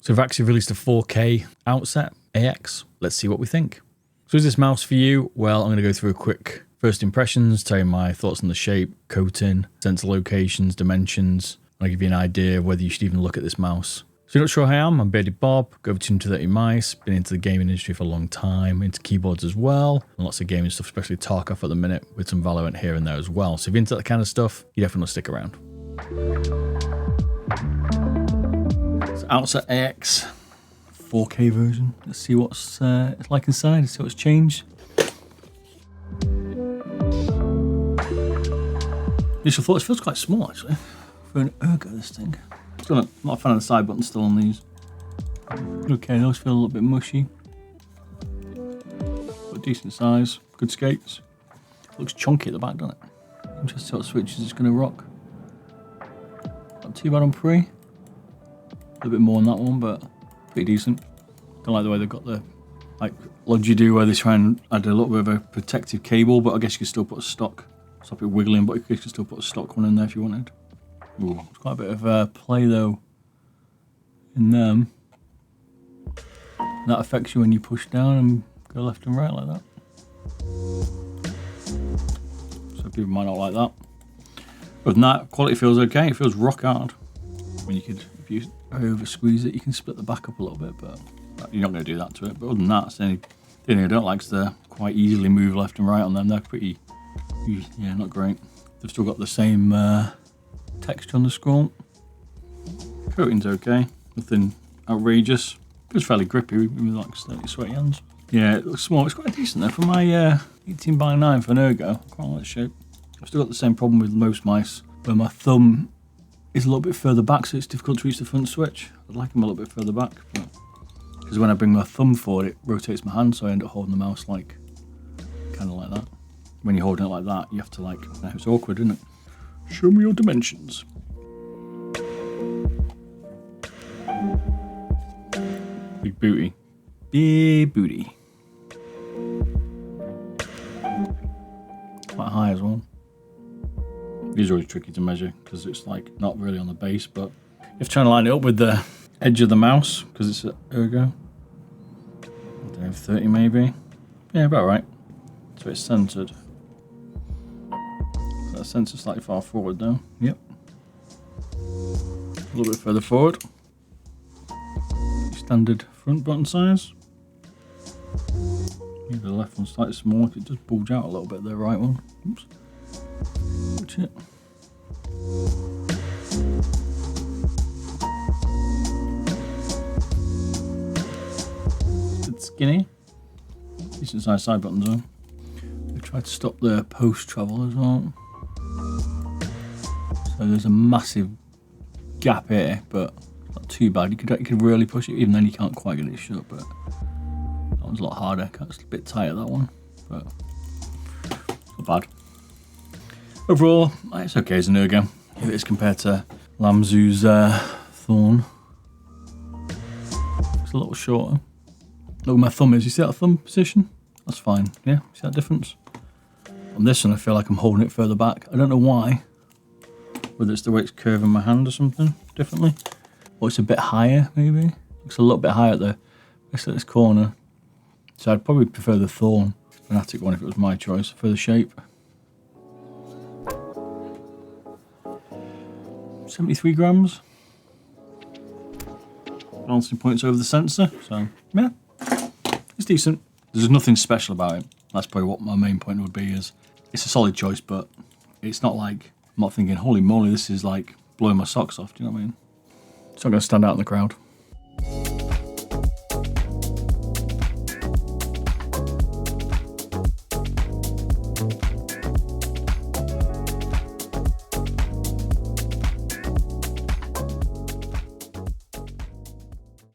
So VAXEE released a 4K Outset AX. Let's see what we think. So is this mouse for you? Well, I'm going to go through a quick first impressions, tell you my thoughts on the shape, coating, sensor locations, dimensions. I'll give you an idea of whether you should even look at this mouse. So you're not sure who I am? I'm Bearded Bob, go over 230 mice, been into the gaming industry for a long time, into keyboards as well, and lots of gaming stuff, especially Tarkov at the minute, with some Valorant here and there as well. So if you're into that kind of stuff, you definitely want to stick around. So Outset AX 4K version. Let's see what's it's like inside, let's see what's changed. Initial thoughts, feels quite small actually, for an Ergo this thing. I'm not a fan of the side buttons still on these. Okay, those feel a little bit mushy. But decent size, good skates. Looks chunky at the back, doesn't it? Interesting what switches it's going to rock. Not too bad on pre. A little bit more on that one, but pretty decent. Don't like the way they've got the, like Logi do, where they try and add a little bit of a protective cable, but I guess you could still put a stock. Stop it wiggling, but you could still put a stock one in there if you wanted. Ooh, it's quite a bit of play though in them. That affects you when you push down and go left and right like that. So people might not like that. Other than that, quality feels okay. It feels rock hard. I mean, you could, if you over squeeze it, you can split the back up a little bit, but you're not going to do that to it. But other than that, it's the thing I don't like is they quite easily move left and right on them. They're pretty, yeah, not great. They've still got the same texture on the scroll. Coating's okay, nothing outrageous. Feels fairly grippy with like sweaty hands. Yeah, it looks small. It's quite decent though for my 18x9 for an Ergo. I quite like the shape. I've still got the same problem with most mice, where my thumb is a little bit further back, so it's difficult to reach the front switch. I'd like them a little bit further back, because when I bring my thumb forward, it rotates my hand, so I end up holding the mouse like kind of like that. When you're holding it like that, you have to like, it's awkward, isn't it? Show me your dimensions. Big booty. Big booty. Quite high as well. These are always tricky to measure because it's like not really on the base, but you have to try and line it up with the edge of the mouse because it's an Ergo. I don't know, 30 maybe. Yeah, about right. So it's centered. That sensor slightly far forward though. Yep. A little bit further forward. Standard front button size. Maybe the left one's slightly small. It does bulge out a little bit, the right one. Oops. Watch it. It's skinny. Decent size side buttons though. They tried to stop the post travel as well. So there's a massive gap here, but not too bad. You could really push it, even then you can't quite get it shut, but that one's a lot harder. It's a bit tighter, that one, but not bad. Overall, it's okay as an Ergo. If it is compared to Lamzu's Thorn. It's a little shorter. Look where my thumb is. You see that thumb position? That's fine. Yeah, see that difference? On this one, I feel like I'm holding it further back. I don't know why. Whether it's the way it's curving my hand or something differently. Or it's a bit higher, maybe. Looks a little bit higher at this corner. So I'd probably prefer the Thorn Fanatic one if it was my choice for the shape. 73 grams. Balancing points over the sensor, so yeah, it's decent. There's nothing special about it. That's probably what my main point would be, is it's a solid choice, but it's not like, I'm not thinking, holy moly, this is like blowing my socks off, do you know what I mean? It's not going to stand out in the crowd.